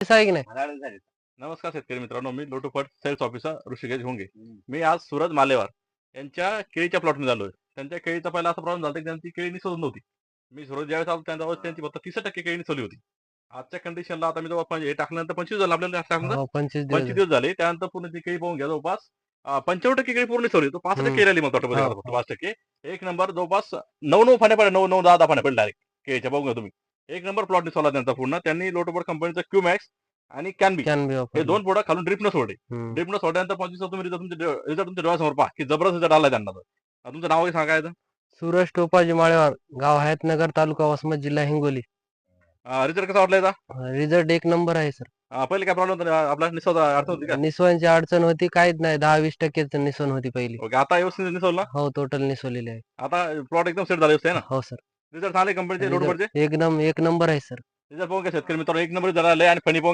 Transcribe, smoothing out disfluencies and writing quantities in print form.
पैसा आहे की नाही. नमस्कार शेतकरी मित्रांनो, मी लोटोफट सेल्स ऑफिसर ऋषिकेश घोंगे. मी आज सूरज मालेवार यांच्या केळीच्या प्लॉटमध्ये आलोय. त्यांच्या केळीचा पहिला असा प्रॉब्लेम झाला की त्यांची केळी निसवत नव्हती. मी सूरज ज्यावेळेस आलो त्यावेळेस त्यांची फक्त 30% केळी निसवली होती. आजच्या कंडिशनला आता मी जवळपास हे टाकल्यानंतर 25 झालं आपल्याला टाकल्यानंतर हो 25 दिवस 25 दिवस झाले. त्यानंतर पूर्ण ती केळी पाहून घ्या जवळपास 95% केळी पूर्ण निसवली. तो 5% केळी राहिली मग तोटामध्ये हो, फक्त 5%. एक नंबर जवळपास 9 फाण्या पडल्या, 9 10 फाण्या पडल्या डायरेक्ट केळीच्या बघून घ्या तुम्ही. एक नंबर प्लॉट निसवला त्यांचा पूर्ण. त्यांनी लोटोफट कंपनीचा क्यू मॅक्स आणि कॅनबी कॅन बी हे वापरलं. दोन प्रोडक्ट खालून ड्रिपनं सोडले. ड्रिपनं सोडल्यानंतर 25 तुम्ही रिझल्ट तुमच्या डोळ्यासमोर पहा की जबरदस्त रिझल्ट आला त्यांना. तुमचं नाव वगैरे सांगायचं. सूरज टोपाजी माळेवार, गाव हयातनगर, तालुका वसमत, जिल्हा हिंगोली. रिझल्ट कसा वाटला याचा? रिझल्ट एक नंबर आहे सर. पहिले काय प्रॉब्लेम होता आपला निसवता अडचण होती का? निसवणची अडचण होती, काहीच नाही. 10-20% निसवण होती पहिली. ओके, आता व्यवस्थित निसवला. हो टोटल निसवलेली आहे. आता प्लॉट एकदम सेट झाले व्यवस्थित आहे ना. हो सर. रिझल्ट आले कंपनीचे लोटोफटचे. एक नंबर आहे सर. रिझल्ट पाहून घ्या शेतकरी मित्रांनो, एक नंबर रिझल्ट आले आणि फणी पाहून